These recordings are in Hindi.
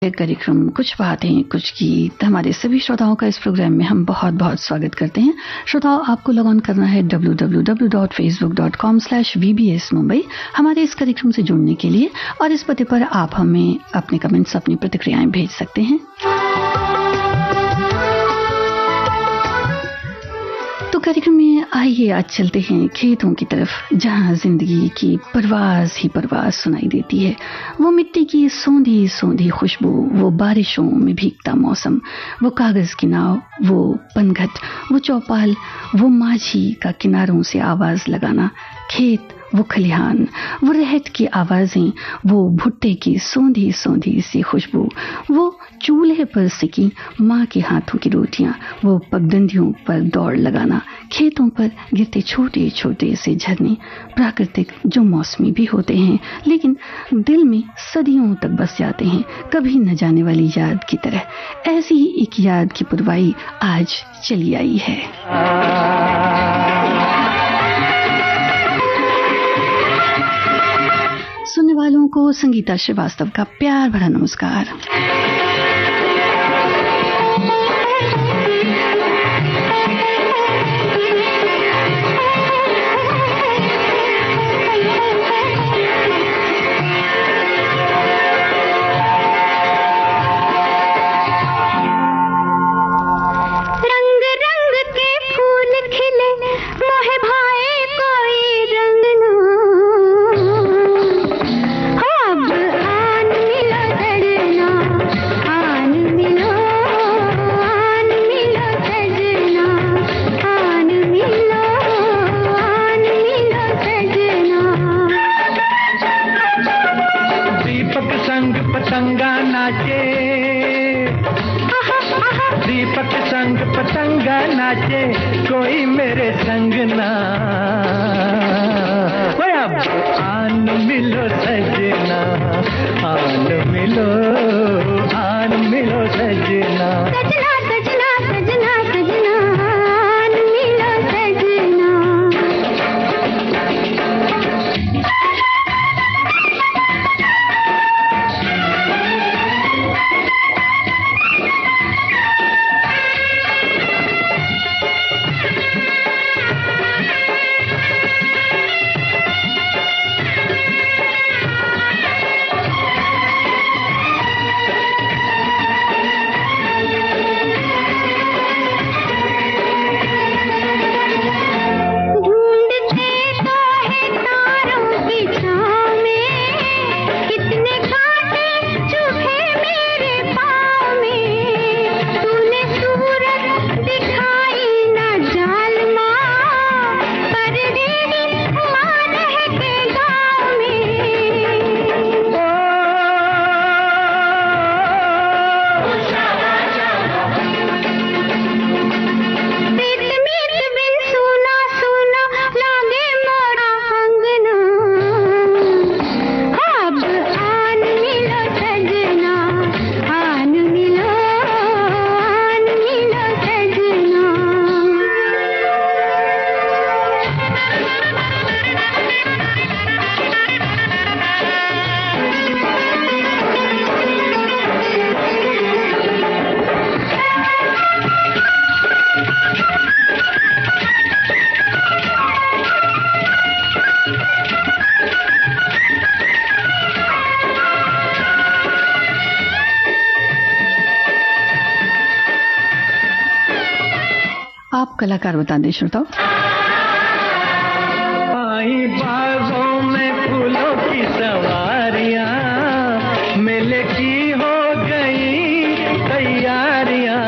कार्यक्रम कुछ बातें कुछ गीत। हमारे सभी श्रोताओं का इस प्रोग्राम में हम बहुत बहुत स्वागत करते हैं। श्रोताओं, आपको लॉग ऑन करना है www.facebook.com/VBS Mumbai हमारे इस कार्यक्रम से जुड़ने के लिए, और इस पते पर आप हमें अपने कमेंट्स, अपनी प्रतिक्रियाएं भेज सकते हैं। तो कार्यक्रम में आइए आज चलते हैं खेतों की तरफ, जहां जिंदगी की परवाज़ ही परवाज़ सुनाई देती है। वो मिट्टी की सोंधी सोंधी खुशबू, वो बारिशों में भीगता मौसम, वो कागज की नाव, वो पनघट, वो चौपाल, वो माझी का किनारों से आवाज लगाना, खेत, वो खलिहान, वो रहत की आवाजें, वो भुट्टे की सोंधी सोंधी सी खुशबू, वो चूल्हे पर सिकी माँ के हाथों की रोटियां, वो पगडंडियों पर दौड़ लगाना, खेतों पर गिरते छोटे छोटे से झरने, प्राकृतिक जो मौसमी भी होते हैं लेकिन दिल में सदियों तक बस जाते हैं, कभी न जाने वाली याद की तरह। ऐसी ही एक याद की पुरवाई आज चली आई है। सुनने वालों को संगीता श्रीवास्तव का प्यार भरा नमस्कार। कलाकार बता दें श्रोताओ। आई बागों में फूलों की सवारियां, मेले की हो गई तैयारियां,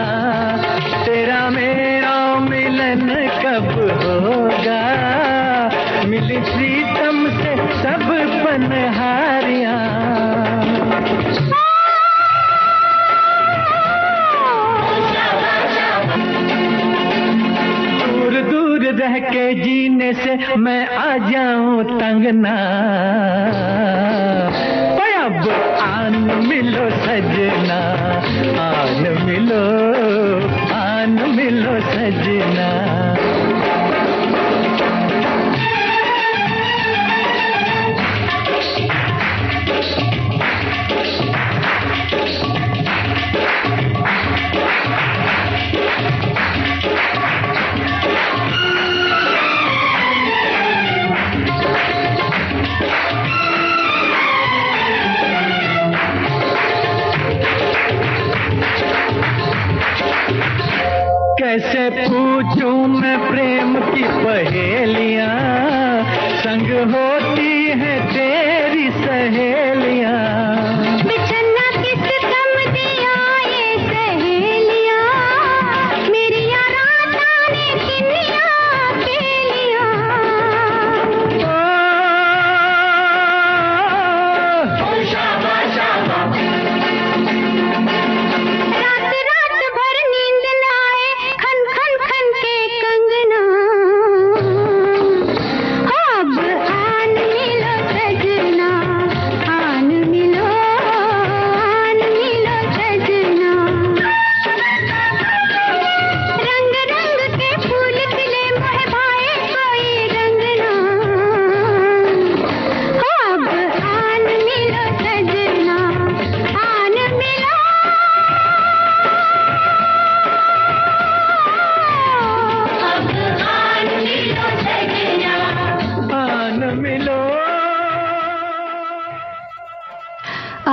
तेरा मेरा मिलन कब होगा, मिली प्रीतम से सब पनहारियां। रह के जीने से मैं आ जाऊं तंगना, अब आन मिलो सजना, आन मिलो सजना।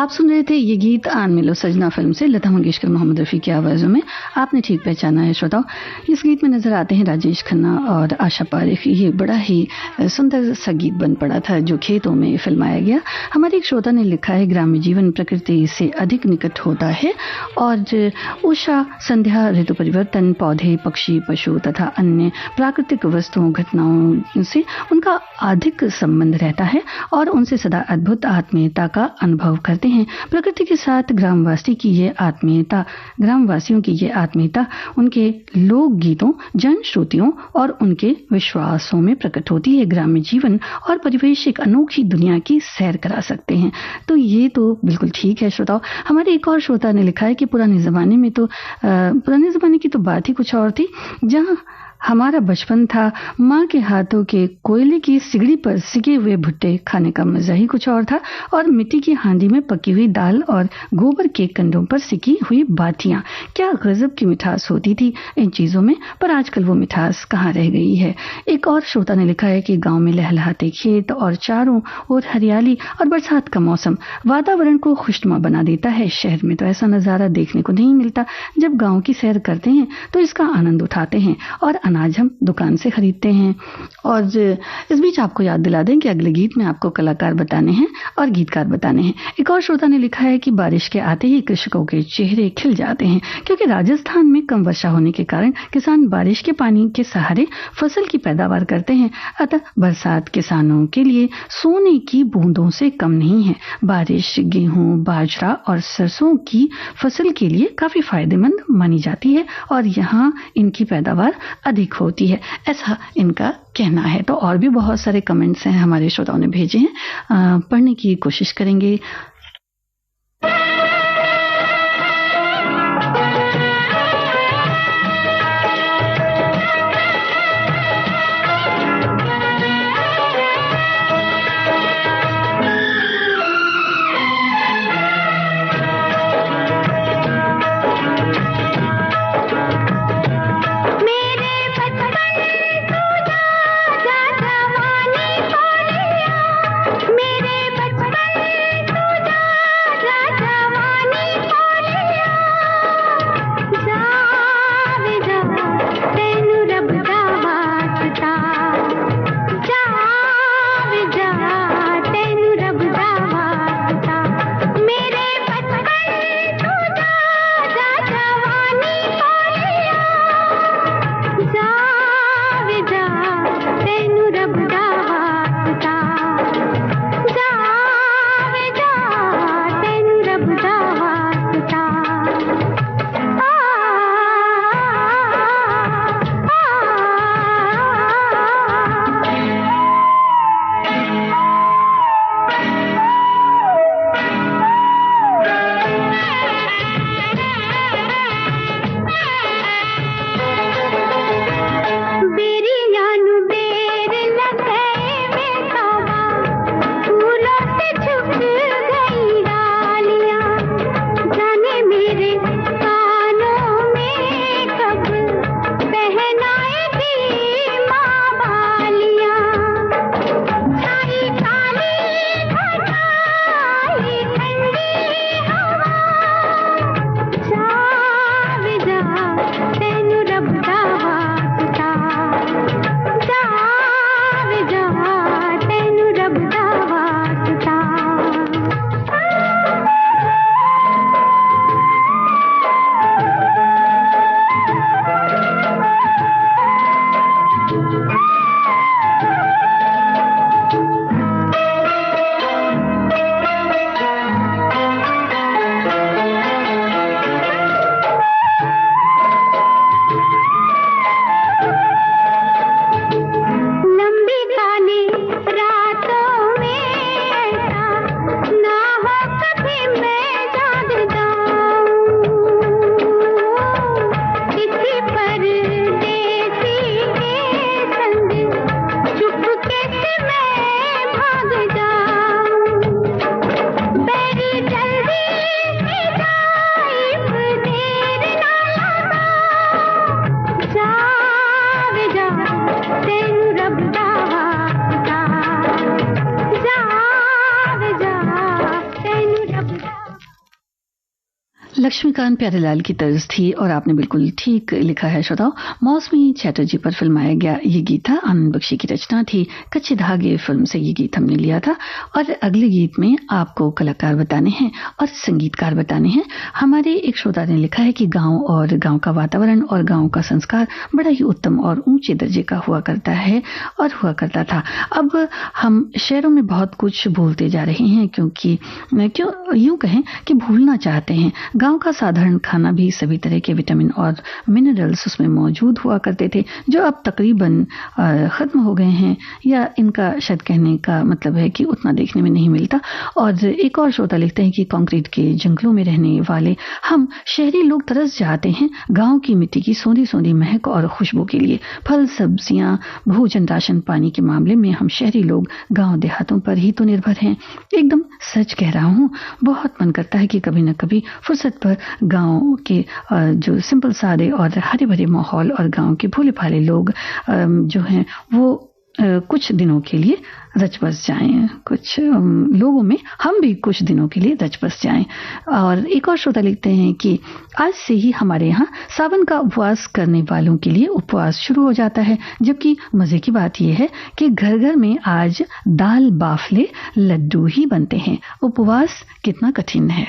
आप सुन रहे थे ये गीत आन मिलो सजना फिल्म से, लता मंगेशकर मोहम्मद रफ़ी की आवाज़ों में। आपने ठीक पहचाना है श्रोताओ, इस गीत में नजर आते हैं राजेश खन्ना और आशा पारेख। ये बड़ा ही सुंदर सा गीत बन पड़ा था जो खेतों में फिल्माया गया। हमारे एक श्रोता ने लिखा है, ग्राम्य जीवन प्रकृति से अधिक निकट होता है और उषा, संध्या, ऋतु परिवर्तन, पौधे, पक्षी, पशु तथा अन्य प्राकृतिक वस्तुओं, घटनाओं से उनका अधिक संबंध रहता है और उनसे सदा अद्भुत आत्मीयता का अनुभव करते हैं। प्रकृति के साथ ग्रामवासियों की ये आत्मीयता उनके लोक गीतों, जन श्रुतियों और उनके विश्वासों में प्रकट होती है। ग्राम्य जीवन और परिवेश एक अनोखी दुनिया की सैर करा सकते हैं। तो ये तो बिल्कुल ठीक है श्रोताओ। हमारे एक और श्रोता ने लिखा है कि पुराने जमाने की तो बात ही कुछ और थी, जहां हमारा बचपन था। माँ के हाथों के कोयले की सिगड़ी पर सिके हुए भुट्टे खाने का मजा ही कुछ और था, और मिट्टी की हांडी में पकी हुई दाल और गोबर के कंडों पर सिकी हुई बातियां। क्या गजब की मिठास होती थी इन चीजों में, पर आजकल वो मिठास कहाँ रह गई है। एक और श्रोता ने लिखा है कि गांव में लहलहाते खेत और चारों ओर हरियाली और बरसात का मौसम वातावरण को खुशनुमा बना देता है। शहर में तो ऐसा नजारा देखने को नहीं मिलता। जब गाँव की सैर करते हैं तो इसका आनंद उठाते हैं और अनाज हम दुकान से खरीदते हैं। और इस बीच आपको याद दिला दें कि अगले गीत में आपको कलाकार बताने हैं और गीतकार बताने हैं। एक और श्रोता ने लिखा है कि बारिश के आते ही कृषकों के चेहरे खिल जाते हैं, क्योंकि राजस्थान में कम वर्षा होने के कारण किसान बारिश के पानी के सहारे फसल की पैदावार करते हैं। अतः बरसात किसानों के लिए सोने की बूंदों से कम नहीं है। बारिश गेहूं, बाजरा और सरसों की फसल के लिए काफी फायदेमंद मानी जाती है और यहाँ इनकी पैदावार अधिक होती है, ऐसा इनका कहना है। तो और भी बहुत सारे कमेंट्स हैं हमारे श्रोताओं ने भेजे हैं, पढ़ने की कोशिश करेंगे। मेरे बचपन लक्ष्मीकांत प्यारेलाल की तर्ज थी और आपने बिल्कुल ठीक लिखा है श्रोताओ। मौसमी चैटर्जी पर फिल्माया गया ये गीत था, आनंद बख्शी की रचना थी। कच्चे धागे फिल्म से ये गीत हमने लिया था। और अगले गीत में आपको कलाकार बताने हैं और संगीतकार बताने हैं। हमारे एक श्रोता ने लिखा है कि गांव और गांव का वातावरण और गांव का संस्कार बड़ा ही उत्तम और ऊंचे दर्जे का हुआ करता है और हुआ करता था। अब हम शहरों में बहुत कुछ भूलते जा रहे हैं, क्योंकि क्यों यूं कहें कि भूलना चाहते हैं। गांव का साधारण खाना भी सभी तरह के विटामिन और मिनरल्स उसमें मौजूद हुआ करते थे, जो अब तकरीबन खत्म हो गए हैं, या इनका शायद कहने का मतलब है कि उतना देखने में नहीं मिलता। और एक और श्रोता लिखते हैं कि कंक्रीट के जंगलों में रहने वाले हम शहरी लोग तरस जाते हैं गांव की मिट्टी की सोंधी सोंधी महक और खुशबू के लिए। फल, सब्जियां, भोजन, राशन पानी के मामले में हम शहरी लोग गांव देहातों पर ही तो निर्भर हैं। एकदम सच कह रहा हूँ। बहुत मन करता है कि कभी न कभी फुर्सत पर गांव के जो सिंपल सादे और हरे भरे माहौल और गांव के भोले भाले लोग जो हैं वो कुछ दिनों के लिए रच बस जाएं। कुछ लोगों में हम भी कुछ दिनों के लिए रच बस जाएं। और एक और श्रोता लिखते हैं कि आज से ही हमारे यहाँ सावन का उपवास करने वालों के लिए उपवास शुरू हो जाता है। जबकि मजे की बात यह है कि घर घर में आज दाल बाफले लड्डू ही बनते हैं। उपवास कितना कठिन है।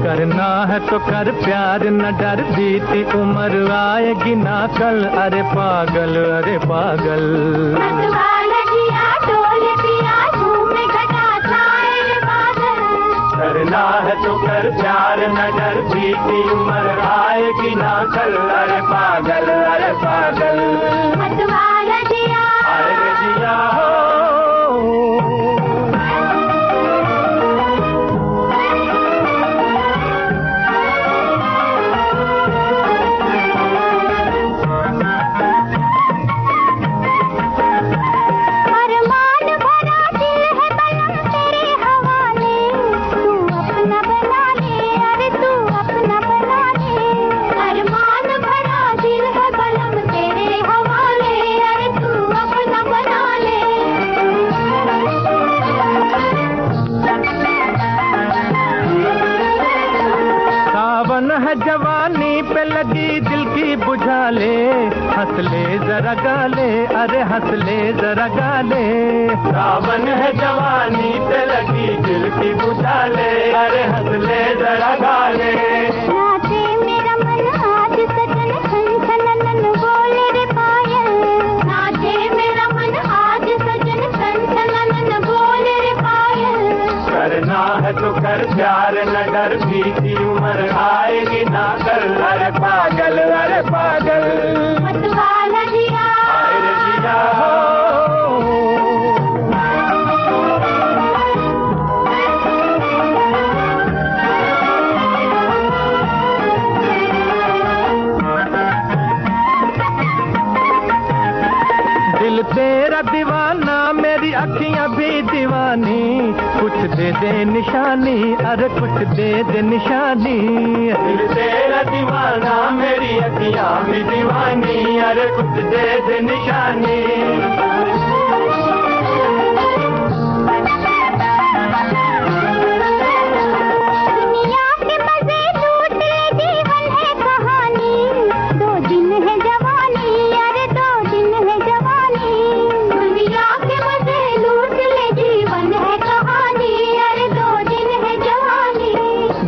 करना है तो कर प्यार, न डर बीती उम्र आएगी ना कल। अरे पागल, अरे पागल। करना है तो कर प्यार, न डर बीती उम्र आएगी ना कल। अरे पागल, अरे पागल। अरे जिया हो। जवानी पे लगी दिल की बुझा ले, हंस ले जरा गाले। अरे हंस ले जरा गाले। सावन है जवानी पे लगी दिल की बुझा ले। अरे हंस ले जरा गाले। नाचे मेरा मन आज सजन खन खनन बोले रे पायल। नाचे मेरा मन आज सजन खन खनन बोले रे पायल। करना है तो कर प्यार, न डर बीती उम्र आएगी ना कल। अरे पागल, अरे पागल। मतवाला जिया, अरे जिया हो। दिल तेरा दीवाना, मेरी अखियां भी दीवानी। कुछ दे दे निशानी, अरे कुछ दे दे निशानी। दिल तेरा दीवाना, मेरी अखियां भी दीवानी। अरे कुछ दे दे निशानी। दुनिया के मजे लूट ले, जीवन है कहानी। 2 दिन है जवानी, अरे 2 दिन है जवानी। दुनिया के मजे लूट ले, जीवन है कहानी। अरे 2 दिन है जवानी।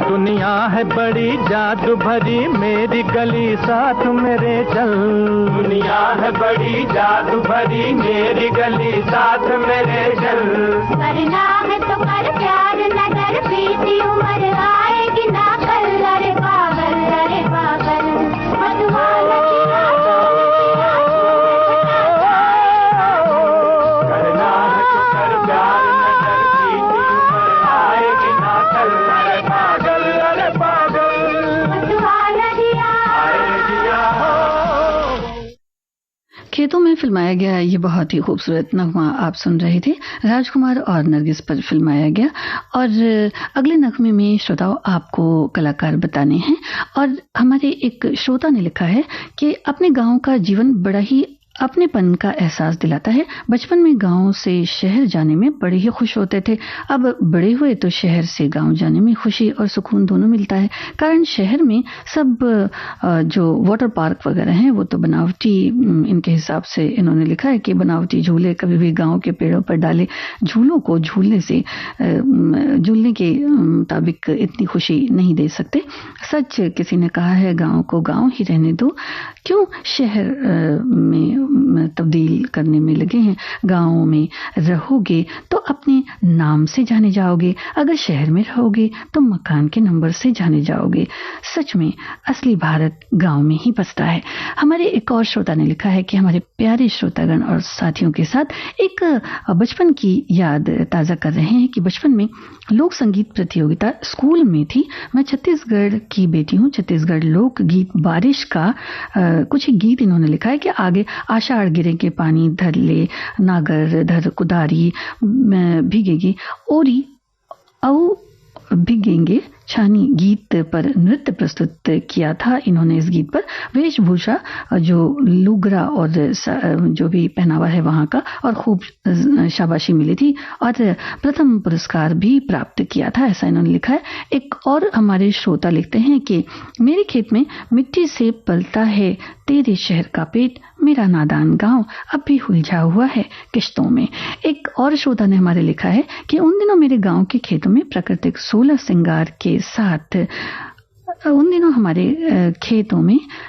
दुनिया है बड़ी जादू भरी, मेरी गली साथ मेरे चल। दुनिया है बड़ी जादू भरी, मेरी गली साथ मेरे चल। करना है तो कर प्यार, न डर बीती उम्र आएगी ना कल। अरे पागल, अरे पागल। मधुबाला जिया, करना है तो कर प्यार, न डर बीती उम्र आएगी ना कल। अरे पागल, अरे पागल। मधुबाला जिया, खेतों में फिल्माया गया ये बहुत ही खूबसूरत नगमा आप सुन रहे थे, राजकुमार और नरगिस पर फिल्माया गया। और अगले नगमे में श्रोताओं आपको कलाकार बताने हैं। और हमारे एक श्रोता ने लिखा है कि अपने गांव का जीवन बड़ा ही अपनेपन का एहसास दिलाता है। बचपन में गांव से शहर जाने में बड़े ही खुश होते थे। अब बड़े हुए तो शहर से गांव जाने में खुशी और सुकून दोनों मिलता है। कारण शहर में सब जो वाटर पार्क वगैरह हैं वो तो बनावटी, इनके हिसाब से इन्होंने लिखा है कि बनावटी झूले कभी भी गांव के पेड़ों पर डाले झूलों को झूलने के मुताबिक इतनी खुशी नहीं दे सकते। सच किसी ने कहा है, गांव को गांव ही रहने दो, क्यों शहर में तब्दील करने में लगे हैं। गांव में रहोगे तो अपने नाम से जाने जाओगे, अगर शहर में रहोगे तो मकान के नंबर से जाने जाओगे। सच में असली भारत गांव में ही बसता है। हमारे एक और श्रोता ने लिखा है कि हमारे प्यारे श्रोतागण और साथियों के साथ एक बचपन की याद ताजा कर रहे हैं कि बचपन में लोक संगीत प्रतियोगिता स्कूल में थी। मैं छत्तीसगढ़ की बेटी हूँ। छत्तीसगढ़ लोक गीत बारिश का कुछ गीत इन्होंने लिखा है कि आगे आषाढ़ गिरे के पानी धर ले, नागर धर कुदारी भीगेगी ओरी औ भीगेंगे छानी गीत पर नृत्य प्रस्तुत किया था इन्होंने। इस गीत पर वेशभूषा जो लुगरा और जो भी पहनावा है वहां का, और खूब शाबाशी मिली थी और प्रथम पुरस्कार भी प्राप्त किया था, ऐसा इन्होंने लिखा है। एक और हमारे श्रोता लिखते हैं कि मेरे खेत में मिट्टी से पलता है तेरे शहर का पेट, मेरा नादान गांव अब भी उलझा हुआ है किश्तों में। एक और श्रोता ने हमारे लिखा है कि उन दिनों मेरे गांव के खेतों में प्राकृतिक 16 श्रृंगार के साथ, उन दिनों हमारे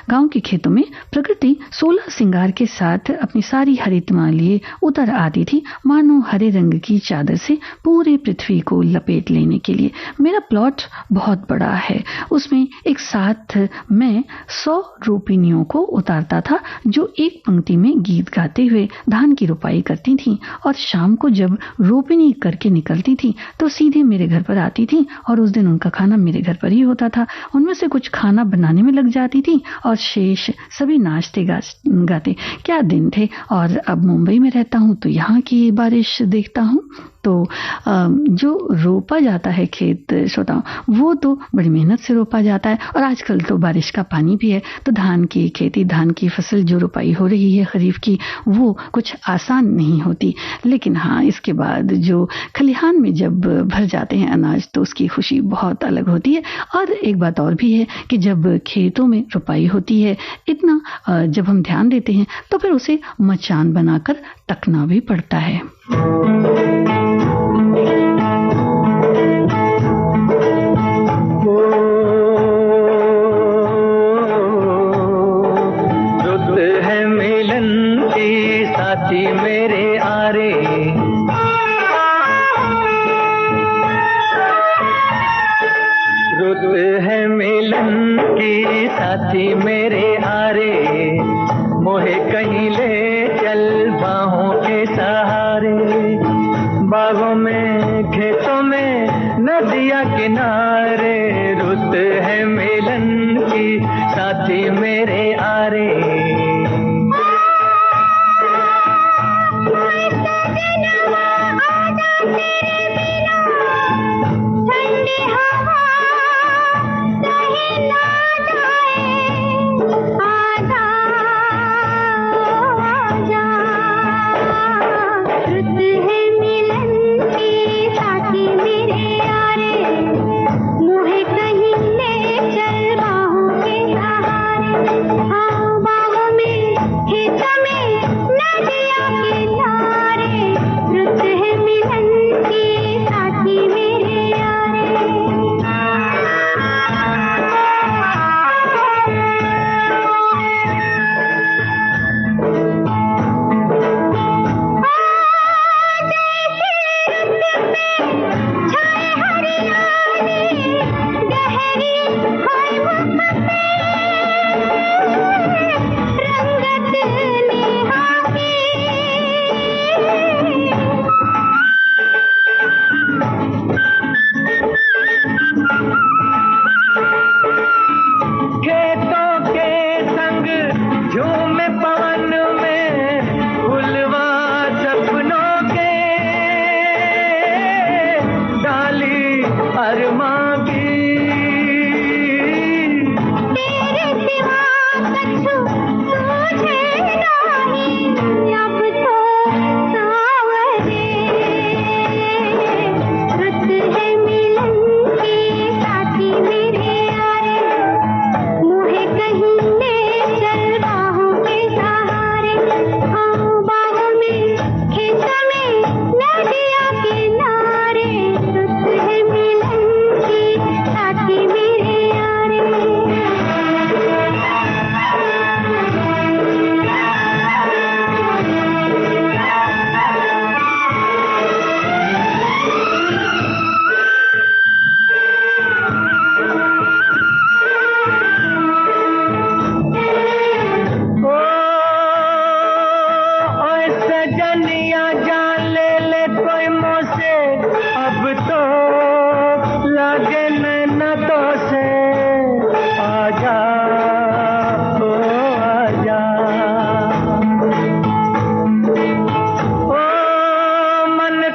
गांव के खेतों में प्रकृति 16 श्रृंगार के साथ अपनी सारी हरितमा लिए उतर आती थी, मानो हरे रंग की चादर से पूरे पृथ्वी को लपेट लेने के लिए। मेरा प्लॉट बहुत बड़ा है, उसमें एक साथ मैं 100 रोपिनियों को उतारता था जो एक पंक्ति में गीत गाते हुए धान की रोपाई करती थीं, और शाम को जब रोपिनी करके निकलती थी तो सीधे मेरे घर पर आती थी, और उस दिन उनका खाना मेरे घर पर ही होता था। उनमें से कुछ खाना बनाने में लग जाती थी और शेष सभी नाचते गाते। क्या दिन थे। और अब मुंबई में रहता हूँ तो यहाँ की बारिश देखता हूँ तो जो रोपा जाता है खेत श्रोताओं, वो तो बड़ी मेहनत से रोपा जाता है, और आजकल तो बारिश का पानी भी है, तो धान की खेती, धान की फसल जो रोपाई हो रही है खरीफ की, वो कुछ आसान नहीं होती। लेकिन हाँ, इसके बाद जो खलिहान में जब भर जाते हैं अनाज तो उसकी खुशी बहुत अलग होती है। और एक बात और भी है कि जब खेतों में रोपाई होती है, इतना जब हम ध्यान देते हैं तो फिर उसे मचान बनाकर टकना भी पड़ता है। रुत है मिलन की साथी मेरे आरे, रुत है मिलन की साथी मेरे आरे, मोहे कहीं ले चल बाहों के सहारे, बागों में खेतों में नदिया किनारे, रुत है मिलन की साथी मेरे आरे। बाबा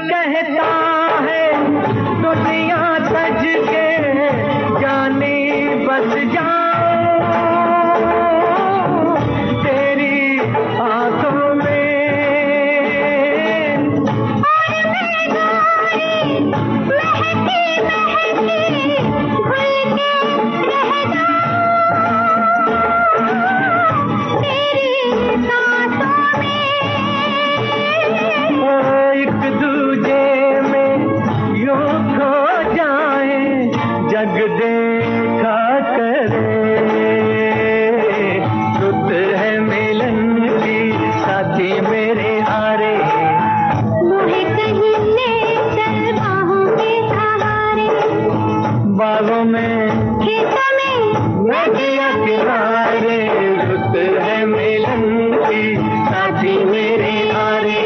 कहता है दुनिया सज के जाने बस जाऊं तेरी आंखों में और मैं गोरी महकी महकी घुल के रह जाऊं तेरी सांसों में एक दूजे में यूं खो जाए जग देखा करे रुत है मिलन की साथी मेरे हारे मोहे कहीं ले चल बाहों के सहारे बागों में खेतों में नदिया किनारे रुत है मिलन की साथी मेरे हारे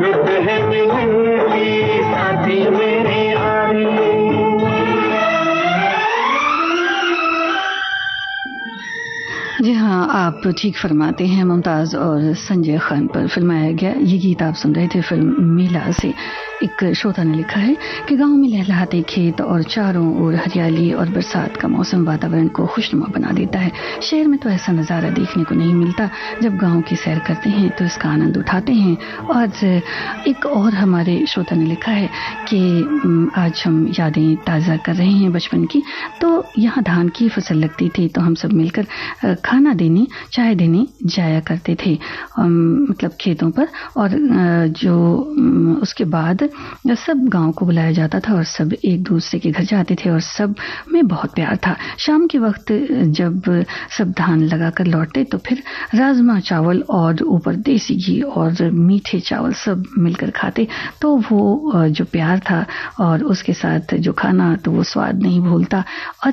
रुत है मिलन की साथी मेरे हारे। जी हाँ, आप ठीक फरमाते हैं। मुमताज़ और संजय खान पर फिल्माया गया ये गीत आप सुन रहे थे फिल्म मेला से। एक श्रोता ने लिखा है कि गांव में लहलहाते खेत और चारों ओर हरियाली और बरसात का मौसम वातावरण को खुशनुमा बना देता है। शहर में तो ऐसा नज़ारा देखने को नहीं मिलता। जब गांव की सैर करते हैं तो इसका आनंद उठाते हैं। और एक और हमारे श्रोता ने लिखा है कि आज हम यादें ताज़ा कर रहे हैं बचपन की। तो यहाँ धान की फसल लगती थी तो हम सब मिलकर खाना देने, चाय देने जाया करते थे, मतलब खेतों पर। और जो उसके बाद सब गांव को बुलाया जाता था और सब एक दूसरे के घर जाते थे और सब में बहुत प्यार था। शाम के वक्त जब सब धान लगाकर लौटते तो फिर राजमा चावल और ऊपर देसी घी और मीठे चावल सब मिलकर खाते। तो वो जो प्यार था और उसके साथ जो खाना, तो वो स्वाद नहीं भूलता। और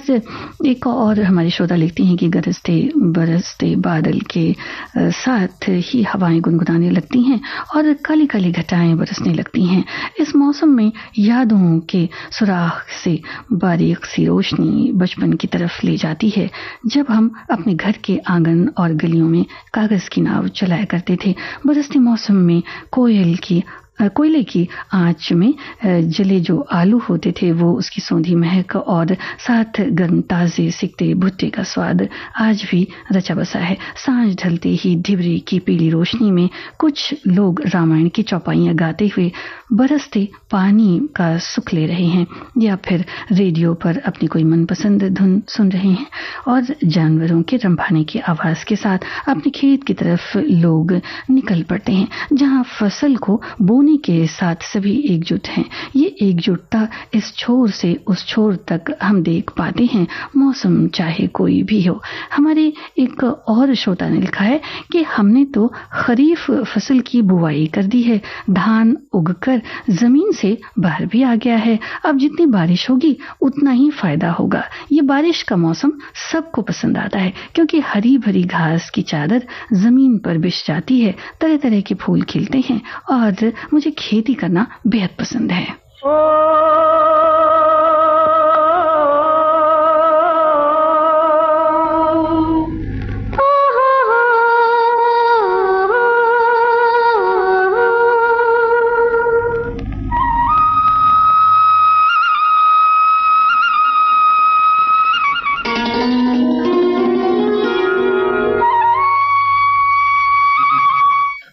एक और हमारी श्रोता लिखती हैं कि गरजते बरसते बादल के साथ ही हवाएं गुनगुनाने लगती हैं और काली काली घटाएं बरसने लगती हैं। इस मौसम में यादों के सुराख से बारीक सी रोशनी बचपन की तरफ ले जाती है, जब हम अपने घर के आंगन और गलियों में कागज की नाव चलाया करते थे। बरसते मौसम में कोयले की आंच में जले जो आलू होते थे, वो उसकी सौंधी महक और साथ गर्म ताजे सिकते भुट्टे का स्वाद आज भी रचा बसा है। सांझ ढलते ही ढिबरी की पीली रोशनी में कुछ लोग रामायण की चौपाइयां गाते हुए बरसते पानी का सुख ले रहे हैं या फिर रेडियो पर अपनी कोई मनपसंद धुन सुन रहे हैं। और जानवरों के रंभाने की आवाज के साथ अपने खेत की तरफ लोग निकल पड़ते हैं, जहां फसल को बोने के साथ सभी एकजुट हैं। ये एकजुटता इस छोर से उस छोर तक हम देख पाते हैं, मौसम चाहे कोई भी हो। हमारे एक और श्रोता ने लिखा है कि हमने तो खरीफ फसल की बुवाई कर दी है, धान उगकर जमीन से बाहर भी आ गया है। अब जितनी बारिश होगी उतना ही फायदा होगा। ये बारिश का मौसम सबको पसंद आता है क्योंकि हरी भरी घास की चादर जमीन पर बिछ जाती है, तरह तरह के फूल खिलते हैं और मुझे खेती करना बेहद पसंद है।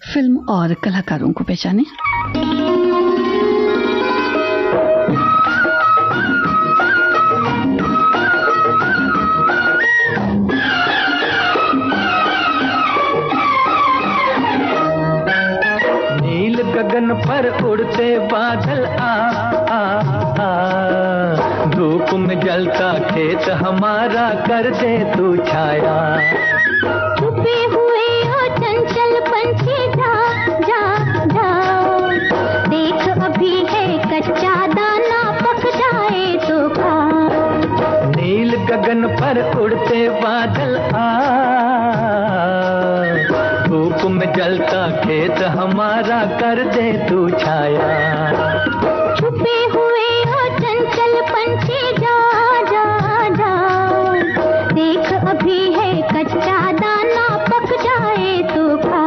फिल्म और कलाकारों को पहचाने। नील गगन पर उड़ते बादल धूप में जलता खेत हमारा कर दे तू छाया। छुपे हुए हो चंचल पंछी जा जा जा, देख अभी है कच्चा दाना पक जाए तो खा। नील गगन पर उड़ते बादल धूप में जलता खेत हमारा कर दे तू छाया। छुपे हुए हो चंचल पंछी जा जा जा, देख अभी है कच्चा दाना पक जाए तो खा।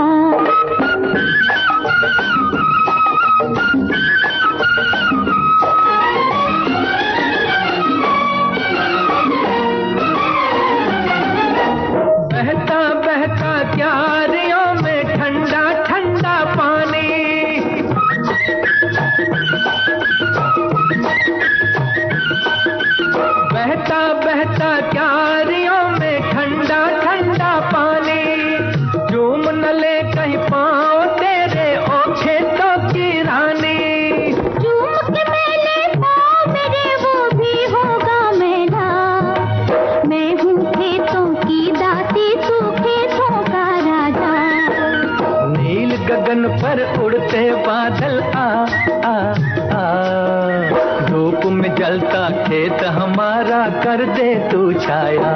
जलता खेत हमारा कर दे तू छाया।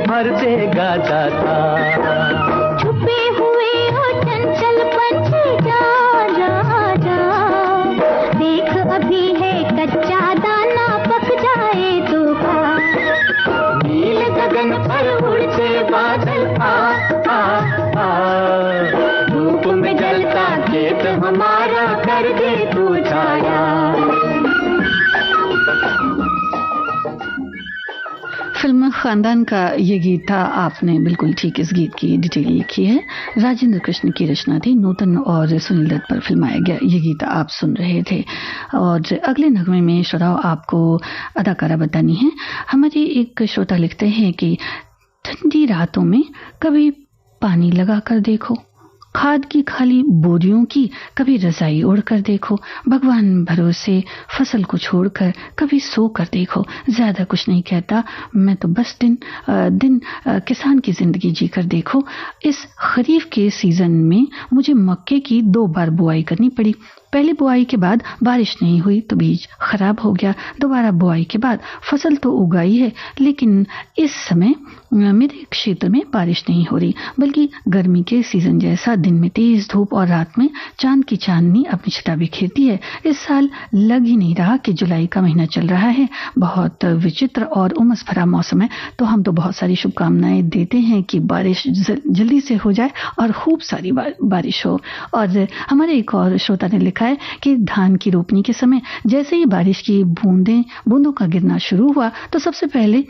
भर देगा दाता। छुपे हुए हो चंचल पंछी जा जा जा, देख अभी है कच्चा दाना पक जाए तो खा। नील गगन पर उड़ते बादल आ आ आ, धूप में जलता खेत हमारा कर दे तू छाया। फिल्म खानदान का ये गीत था। आपने बिल्कुल ठीक इस गीत की डिटेल लिखी है। राजेंद्र कृष्ण की रचना थी, नूतन और सुनील दत्त पर फिल्माया गया ये गीत आप सुन रहे थे। और अगले नगमे में श्रोताओं आपको अदाकारा बतानी है। हमारे एक श्रोता लिखते हैं कि ठंडी रातों में कभी पानी लगा कर देखो, खाद की खाली बोरियों की कभी रजाई ओढ़कर देखो, भगवान भरोसे फसल को छोड़कर कभी सो कर देखो। ज्यादा कुछ नहीं कहता मैं तो बस दिन किसान की जिंदगी जीकर देखो। इस खरीफ के सीजन में मुझे मक्के की 2 बार बुआई करनी पड़ी। पहली बुआई के बाद बारिश नहीं हुई तो बीज खराब हो गया। दोबारा बुआई के बाद फसल तो उगाई है, लेकिन इस समय मेरे क्षेत्र में बारिश नहीं हो रही, बल्कि गर्मी के सीजन जैसा दिन में तेज धूप और रात में चांद की चांदनी अपनी छटा बिखेरती है। इस साल लग ही नहीं रहा कि जुलाई का महीना चल रहा है। बहुत विचित्र और उमस भरा मौसम है। तो हम तो बहुत सारी शुभकामनाएं देते हैं कि बारिश जल्दी से हो जाए और खूब सारी बारिश हो। और हमारे एक और श्रोता ने लिखा है कि धान की रोपनी के समय जैसे ही बारिश की बूंदों का गिरना शुरू हुआ तो सबसे पहले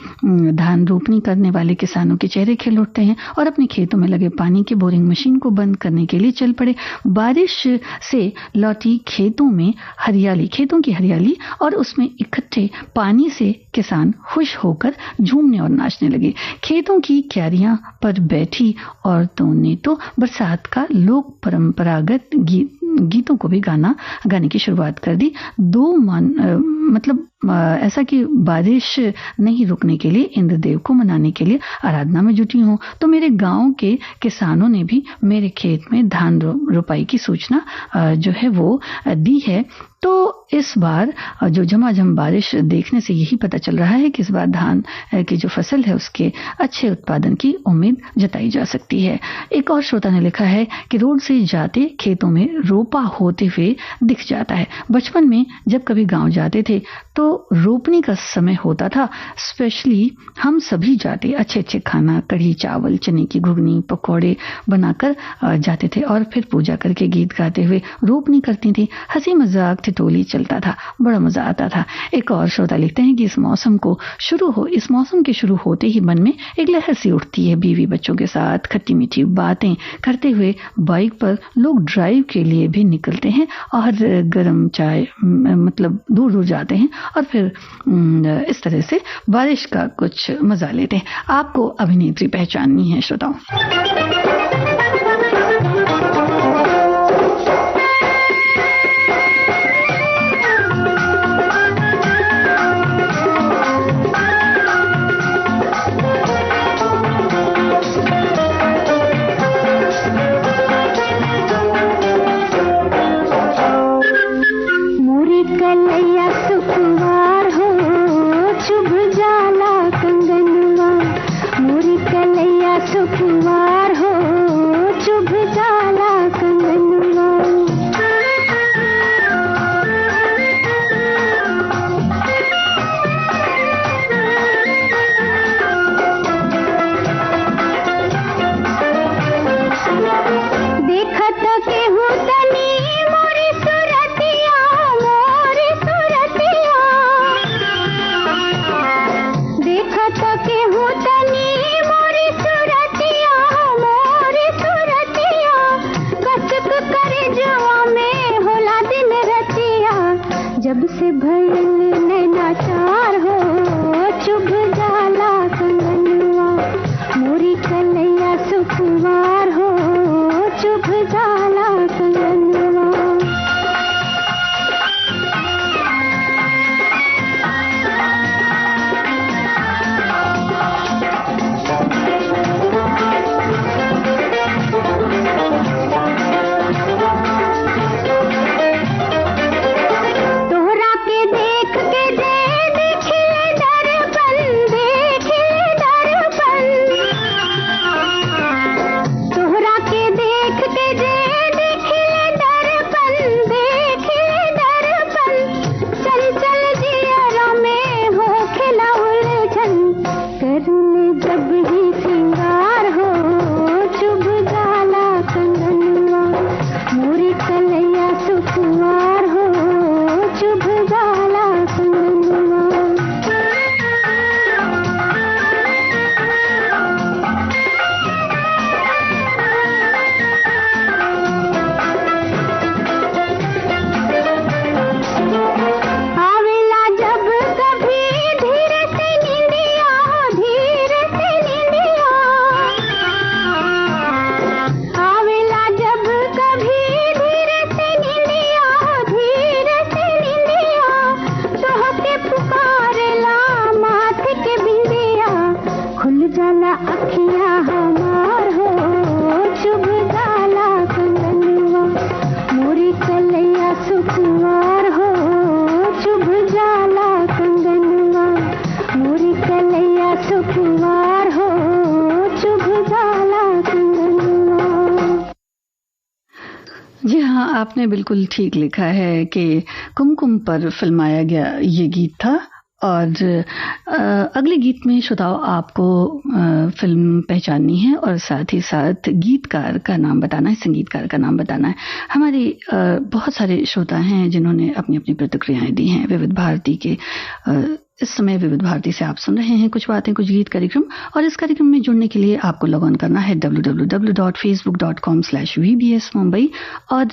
धान रोपनी करने वाले किसानों के चेहरे खिल उठते हैं और अपने खेतों में लगे पानी की बोरिंग मशीन को बंद करने के लिए चल पड़े। बारिश से लौटी खेतों की हरियाली और उसमें इकट्ठे पानी से किसान खुश होकर झूमने और नाचने लगे। खेतों की क्यारियां पर बैठी औरतों ने तो बरसात का लोक परंपरागत गीतों को भी गाने की शुरुआत कर दी। ऐसा कि बारिश नहीं रुकने के लिए इंद्रदेव को मनाने के लिए आराधना में जुटी हूँ। तो मेरे गांव के किसानों ने भी मेरे खेत में धान रोपाई की सूचना जो है वो दी है। तो इस बार जो झमाझम बारिश देखने से यही पता चल रहा है कि इस बार धान की जो फसल है उसके अच्छे उत्पादन की उम्मीद जताई जा सकती है। एक और श्रोता ने लिखा है कि रोड से जाते खेतों में रोपा होते हुए दिख जाता है। बचपन में जब कभी गांव जाते थे तो रोपनी का समय होता था, स्पेशली हम सभी जाते अच्छे अच्छे खाना, कढ़ी चावल, चने की घुगनी, पकौड़े बनाकर जाते थे और फिर पूजा करके गीत गाते हुए रोपनी करती थी। हंसी मजाक ठिठोली चलता था, बड़ा मजा आता था। एक और श्रोता लिखते हैं कि इस मौसम के शुरू होते ही मन में एक लहर सी उठती है। बीवी बच्चों के साथ खट्टी मीठी बातें करते हुए बाइक पर लोग ड्राइव के लिए भी निकलते हैं और गर्म चाय दूर दूर जाते हैं और फिर इस तरह से बारिश का कुछ मजा लेते हैं। आपको अभिनेत्री पहचाननी है श्रोताओं। सुखवार मोरी कलैया सुकुमार हो चुभ जाला कंगनवा। आपने बिल्कुल ठीक लिखा है कि कुमकुम पर फिल्माया गया ये गीत था। और अगले गीत में श्रोताओं आपको फिल्म पहचाननी है और साथ ही साथ गीतकार का नाम बताना है, संगीतकार का नाम बताना है। हमारे बहुत सारे श्रोता हैं जिन्होंने अपनी अपनी प्रतिक्रियाएं दी हैं। विविध भारती के इस समय विविध भारती से आप सुन रहे हैं कुछ बातें कुछ गीत कार्यक्रम, और इस कार्यक्रम में जुड़ने के लिए आपको लॉग ऑन करना है www.facebook.com/VBS Mumbai और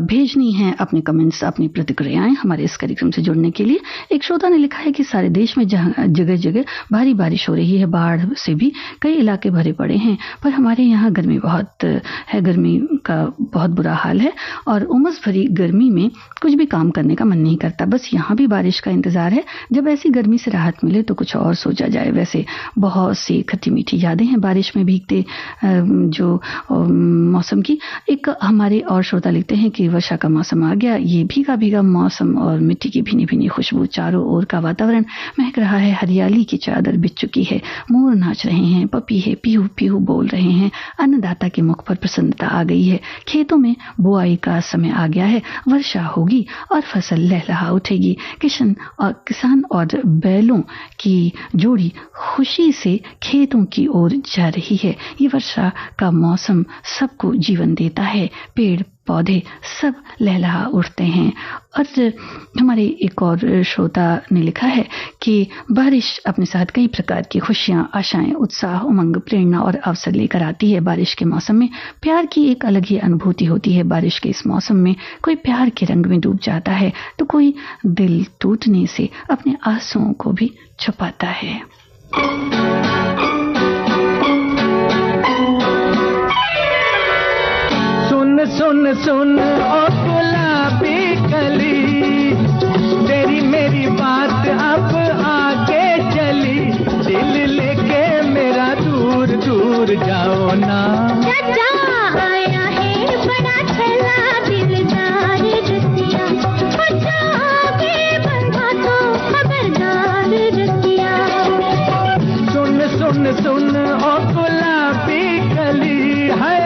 भेजनी है अपने कमेंट्स, अपनी प्रतिक्रियाएं हमारे इस कार्यक्रम से जुड़ने के लिए। एक श्रोता ने लिखा है कि सारे देश में जगह जगह भारी बारिश हो रही है, बाढ़ से भी कई इलाके भरे पड़े हैं, पर हमारे यहाँ गर्मी बहुत है, गर्मी का बहुत बुरा हाल है और उमस भरी गर्मी में कुछ भी काम करने का मन नहीं करता। बस यहाँ भी बारिश का इंतजार है, जब ऐसी गर्मी से राहत मिले तो कुछ और सोचा जाए। वैसे बहुत सी खट्टी मीठी यादें हैं बारिश में भीगते जो मौसम की। एक हमारे और श्रोता लिखते हैं कि वर्षा का मौसम आ गया, ये भीगा भीगा मौसम और मिट्टी की भीनी भीनी खुशबू, चारों ओर का वातावरण महक रहा है, हरियाली की चादर बिछ चुकी है, मोर नाच रहे हैं, पपी है पीहू पीहू बोल रहे हैं, अन्नदाता के मुख पर प्रसन्नता आ गई है, खेतों में बुआई का समय आ गया है, वर्षा होगी और फसल लहलहा उठेगी। किसान और बैलों की जोड़ी खुशी से खेतों की ओर जा रही है। ये वर्षा का मौसम सबको जीवन देता है, पेड़ पौधे सब लहलहा उठते हैं। और हमारे एक और श्रोता ने लिखा है कि बारिश अपने साथ कई प्रकार की खुशियां, आशाएं, उत्साह, उमंग, प्रेरणा और अवसर लेकर आती है। बारिश के मौसम में प्यार की एक अलग ही अनुभूति होती है। बारिश के इस मौसम में कोई प्यार के रंग में डूब जाता है तो कोई दिल टूटने से अपने आंसुओं को भी छुपाता है। सुन सुन ओ गुलाबी कली, तेरी मेरी बात अब आगे चली, दिल लेके मेरा दूर दूर जाओ ना। चाचा आया है बड़ा ठेला दिलदार रसिया, अच्छा आगे बढ़ा तो खबरदार रसिया। सुन सुन सुन ओ गुलाबी कली है,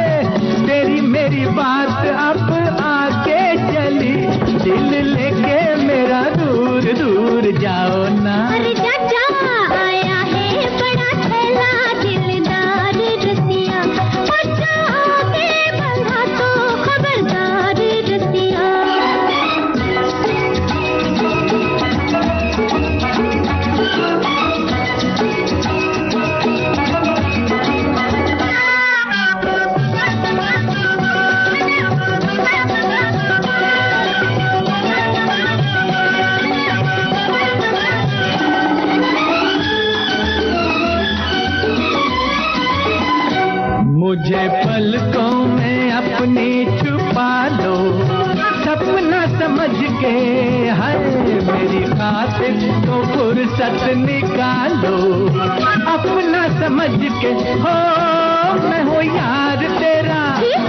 तेरी मेरी बात अब आगे चली, दिल लेके मेरा दूर दूर जाओ ना। अरे चाचा आया है बड़ा ठेला दिलदार रसिया, अच्छा आगे बढ़ा तो खबरदार रसिया। मुझे पलकों में अपनी छुपा लो, सपना समझ के है मेरी खातिर तो फुर्सत निकालो, अपना समझ के हो मैं हूँ यार तेरा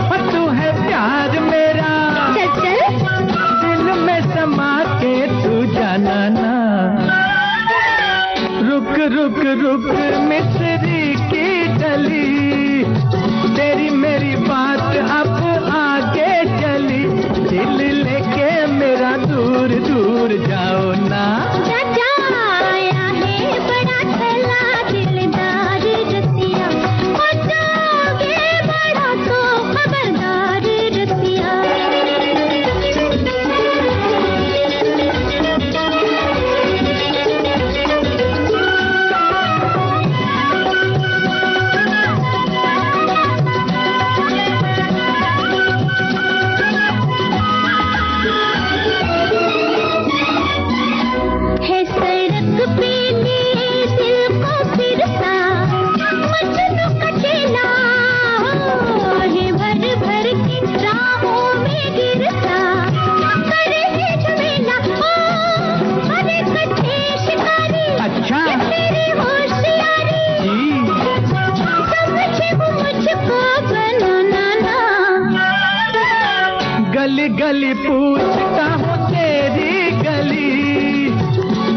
और तू है प्यार मेरा, दिल में समा के तू जाना ना, रुक रुक रुक मिस्री की डली, तेरी मेरी बात अब आगे चली, दिल लेके मेरा दूर दूर जाओ ना। चाचा आया है बड़ा थैला दिलदार रसिया, हो जाओगे बड़ा तो खबरदार रसिया। गली गली पूछता हूँ तेरी गली,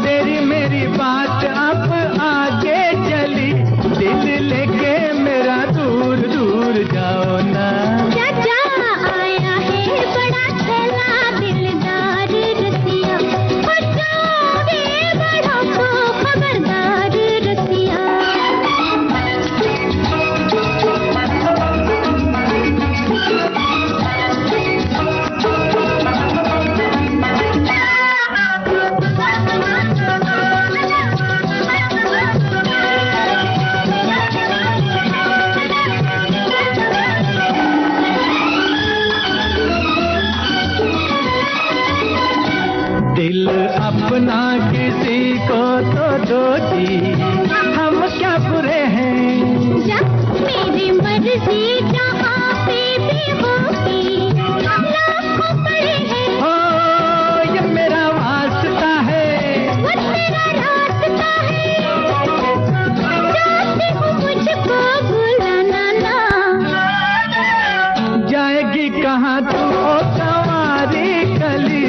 तेरी मेरी बात अब आगे चली, दिल लेके मेरा दूर दूर जाओ ना। चाचा आया है बड़ा थैला दिलदार रसिया, हो जाओगे बड़ा तो खबरदार रसिया। दिल अपना किसी को तो दो जी, हम क्या बुरे हैं, जब मेरी मर्जी जहाँ पे भी होगी, लाखों पड़े हैं, हो ये मेरा वास्ता है, वो तेरा रास्ता है, चाहती हूँ मुझको भुलाना ना। जाएगी कहाँ तू ओ कंवारी कली,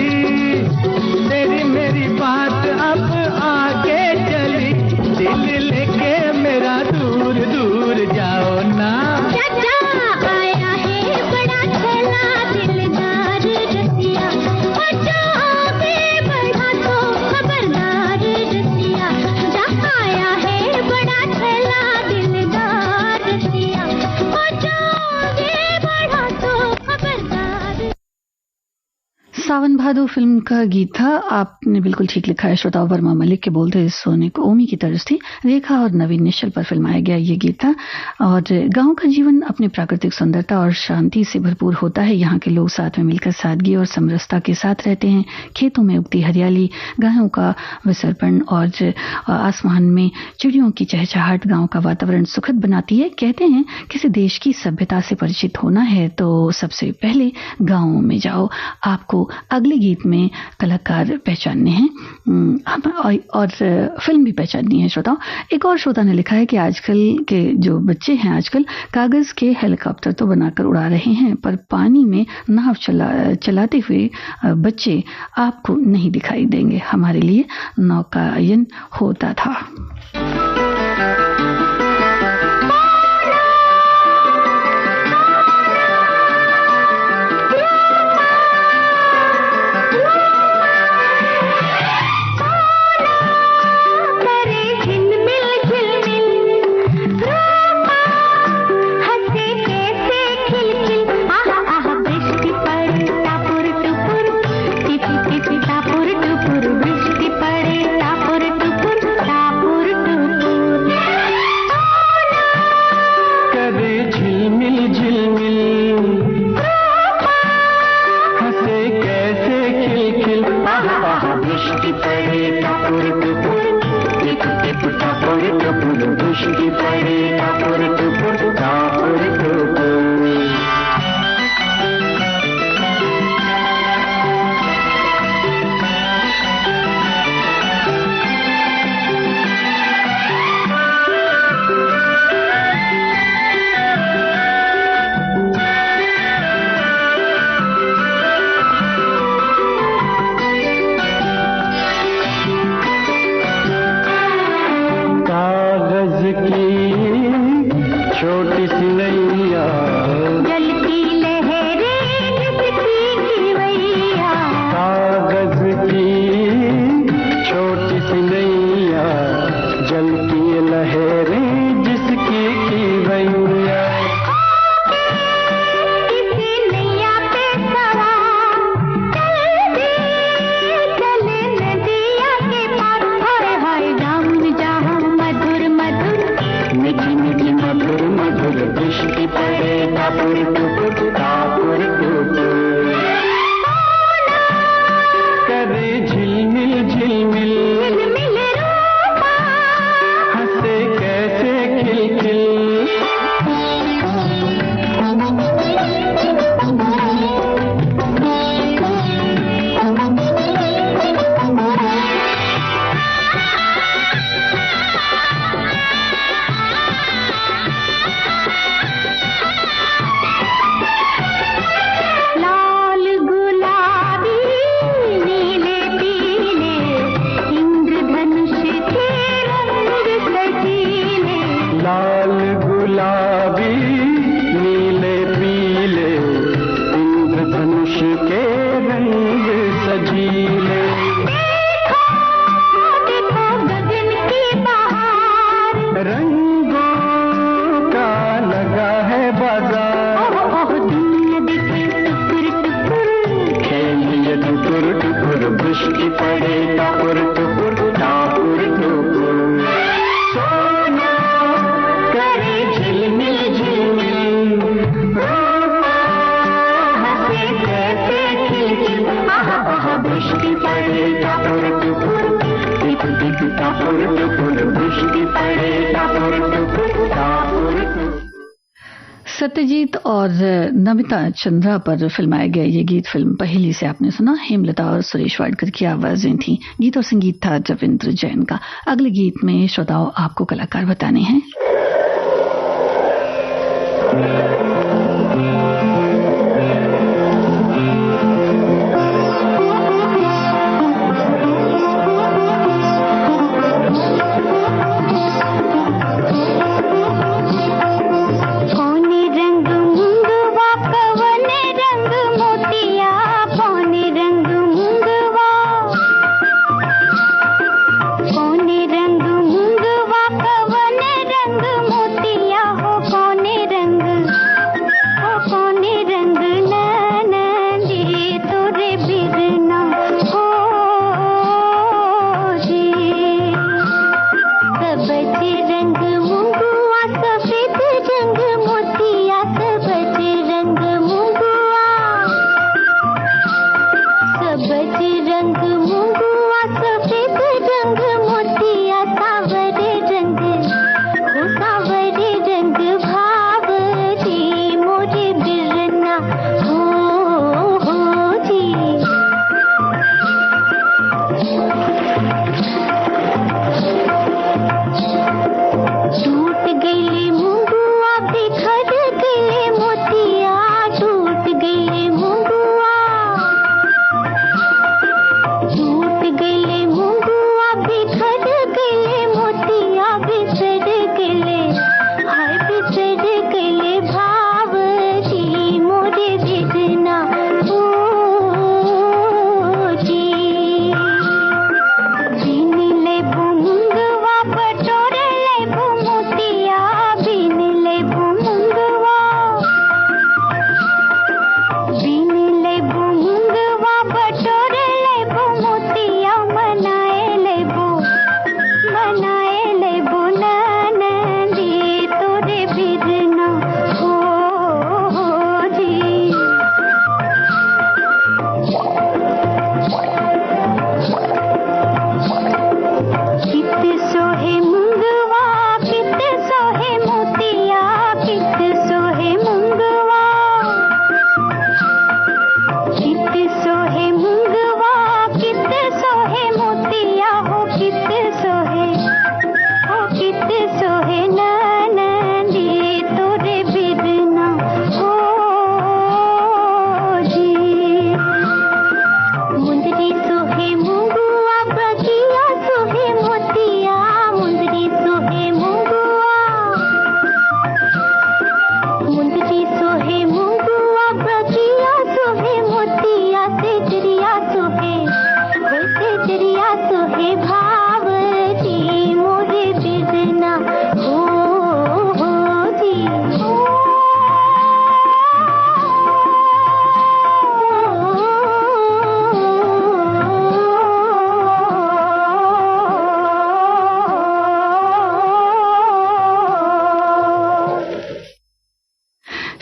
तेरी मेरी बात अब आगे चली, दिल लेके मेरा दूर दूर जाओ ना। चाचा आया है बड़ा थैला दिलदार रसिया, हो जाओगे बड़ा तो खबरदार रसिया। जहाँ आया है बड़ा थैला दिलदार रसिया, हो जाओगे बड़ा तो खबरदार। सावन भादो फिल्म का गीत था। आपने बिल्कुल ठीक लिखा है श्रोता। वर्मा मलिक के बोलते सोने को ओमी की तरस थी। रेखा और नवीन निश्चल पर फिल्माया गया ये गीत था। और गांव का जीवन अपने प्राकृतिक सुंदरता और शांति से भरपूर होता है। यहाँ के लोग साथ में मिलकर सादगी और समरसता के साथ रहते हैं। खेतों में उगती हरियाली, गायों का विसर्पण और आसमान में चिड़ियों की चहचहाहट गाँव का वातावरण सुखद बनाती है। कहते हैं किसी देश की सभ्यता से परिचित होना है तो सबसे पहले गाँव में जाओ। आपको अगले गीत में कलाकार पहचानने हैं और फिल्म भी पहचाननी है श्रोताओं। एक और श्रोता ने लिखा है कि आजकल के जो बच्चे हैं आजकल कागज के हेलीकॉप्टर तो बनाकर उड़ा रहे हैं, पर पानी में नाव चलाते हुए बच्चे आपको नहीं दिखाई देंगे। हमारे लिए नौकायन होता था। टापुर टुपुर सत्यजीत और नमिता चंद्रा पर फिल्माया गया ये गीत फिल्म पहेली से आपने सुना। हेमलता और सुरेश वाडकर की आवाजें थी। गीत और संगीत था रविंद्र जैन का। अगले गीत में श्रोताओं आपको कलाकार बताने हैं।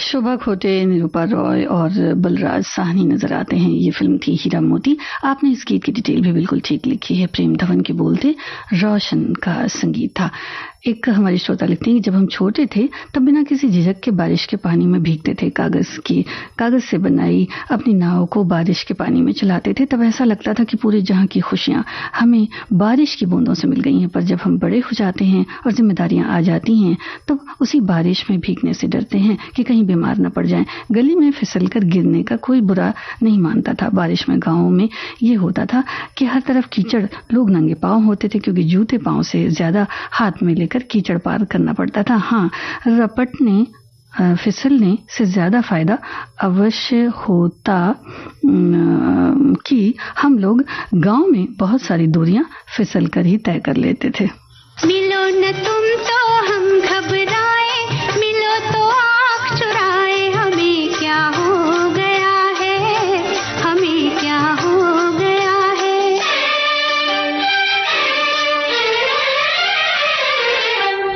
शोभा खोटे, निरूपा रॉय और बलराज साहनी नजर आते हैं। ये फिल्म थी हीरा मोती। आपने इस गीत की डिटेल भी बिल्कुल ठीक लिखी है। प्रेम धवन के बोल थे, रोशन का संगीत था। एक हमारे श्रोता लिखते हैं कि जब हम छोटे थे तब बिना किसी झिझक के बारिश के पानी में भीगते थे। कागज से बनाई अपनी नाव को बारिश के पानी में चलाते थे। तब ऐसा लगता था कि पूरे जहां की खुशियां हमें बारिश की बूंदों से मिल गई हैं। पर जब हम बड़े हो जाते हैं और जिम्मेदारियां आ जाती हैं तो उसी बारिश में भीगने से डरते हैं कि कहीं बीमार न पड़ जाएं। गली में फिसलकर गिरने का कोई बुरा नहीं मानता था। बारिश में गाँवों में ये होता था कि हर तरफ कीचड़, लोग नंगे पांव होते थे क्योंकि जूते पांव से ज्यादा हाथ में लेकर कीचड़ पार करना पड़ता था। हाँ, रपटने फिसलने से ज्यादा फायदा अवश्य होता कि हम लोग गांव में बहुत सारी दूरियां फिसल कर ही तय कर लेते थे। मिलो न तुम तो हम घबराए, मिलो तो आँख चुराए, हमें क्या हो गया है, हमें क्या हो गया है।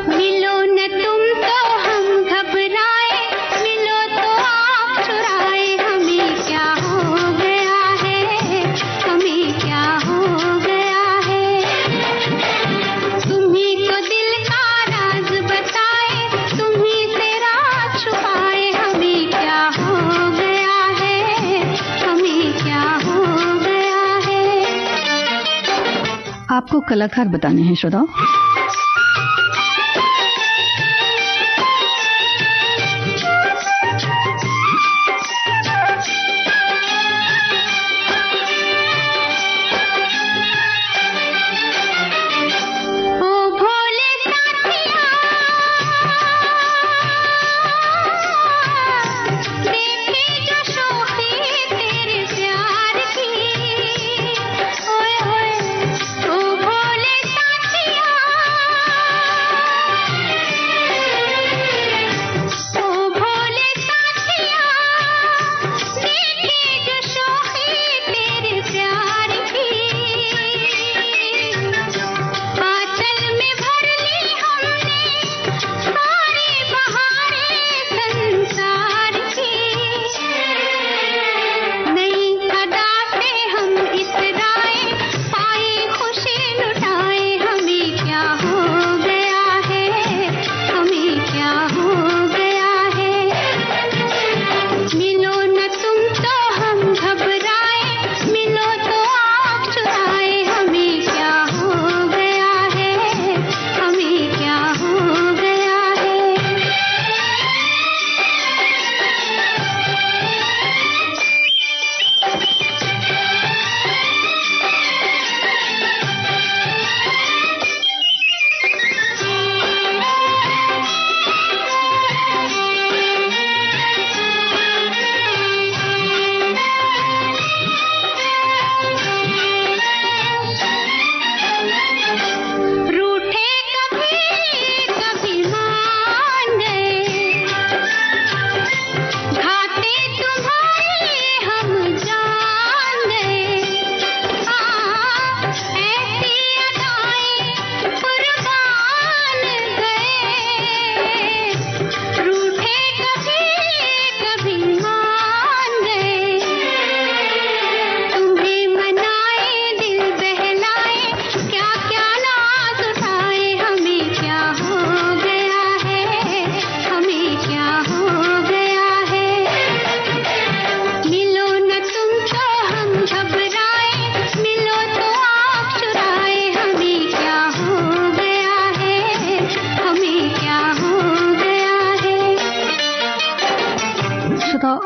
मिलो न तुम तो हम घबराए, मिलो तो आँख चुराए, हमें क्या हो गया है, हमें क्या हो गया है। आपको कलाकार बताने हैं श्रोताओ।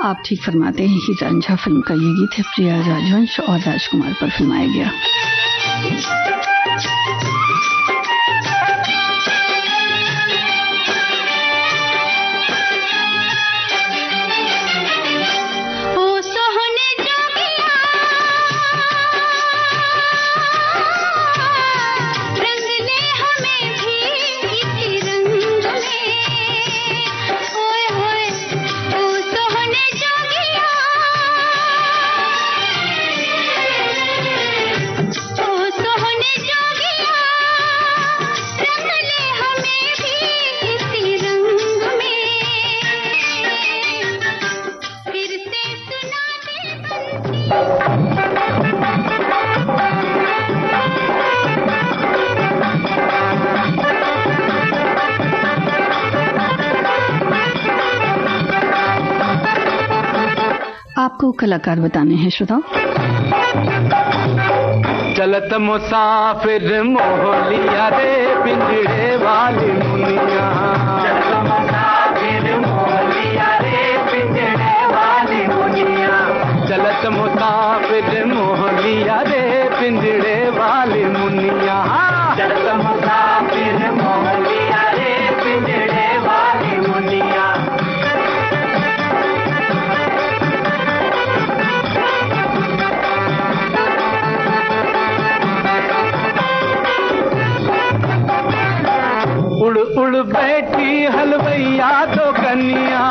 आप ठीक फरमाते हैं कि रांझा फिल्म का ये गीत है प्रिया राजवंश और राजकुमार पर फिल्माया गया। आपको कलाकार बताने हैं श्रोताओ। चलत मुसाफिर मोहलिया रे पिंजड़े वाली मुनिया, चलत मुसाफिर मोहलिया रे पिंजड़े वाली मुनिया, चलत मुसाफिर मोहलिया रे पिंजड़े वाली मुनिया, चलत मुसाफिर मोहलिया रे पिंजड़े वाली मुनिया। उड़ उड़ बैठी हलवैया तो कन्या,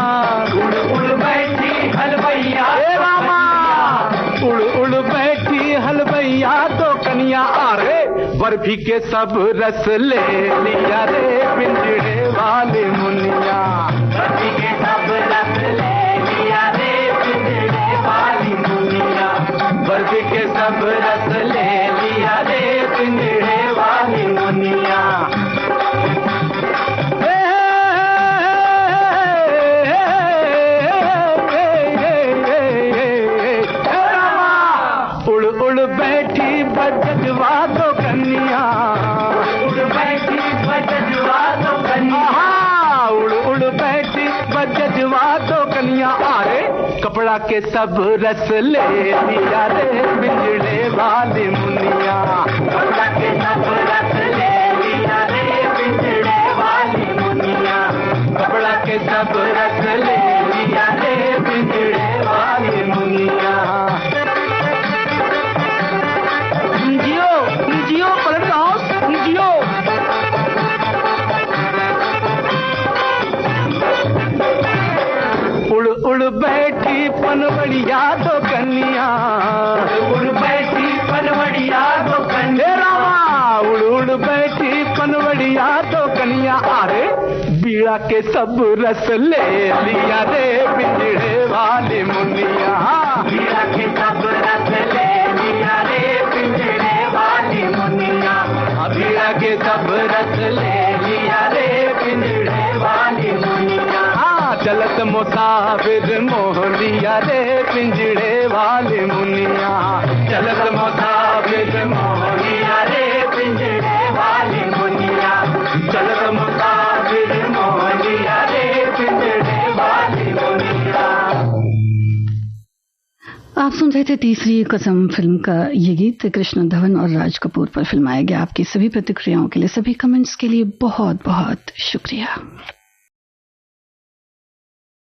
उड़ उड़ बैठी हलवैया रामा, उड़ उड़ बैठी हलवैया तो कन्या, अरे बर्फी के सब रस ले लिया रे पिंजड़े वाले मुनिया, बर्फी के सब रस ले लिया रे पिंजड़े वाली मुनिया, बर्फी के सब रस ले लिया रे पिंजड़े वाली मुनिया। उड़ उड़ बैठी बजवा तो कन्या, बजवा दो कनिया आरे कपड़ा के सब रस ले लिया रे पिंजड़े वाली मुनिया कपड़ा के सब रस ले लिया रे पिंजड़े वाली मुनिया कपड़ा के सब रस ले लिया रे पिंजड़े वाली मुनिया जियो जियो पलट हाउस जियो उड़ उड़ बैठी पनवड़िया दो कन्या उड़ बैठी पनवड़िया दो कन्या रामा उड़ उड़ बैठी पनवड़िया दो कन्या अरे बीड़ा के सब रस ले लिया रे पिंजड़े वाली मुनिया बीड़ा के सब रस ले लिया रे पिंजड़े वाली मुनिया बीड़ा के सब रस ले लिया रे पिंजड़े वाली मुनिया चलत मुसाफिर मोह लिया रे पिंजड़े वाली मुनिया चलत मुसाफिर मोह लिया रे पिंजड़े वाली मुनिया चलत मुसाफिर मोह लिया रे पिंजड़े वाली मुनिया। आप सुन रहे थे तीसरी कसम फिल्म का ये गीत कृष्ण धवन और राज कपूर पर फिल्माया गया। आपकी सभी प्रतिक्रियाओं के लिए, सभी कमेंट्स के लिए बहुत बहुत शुक्रिया।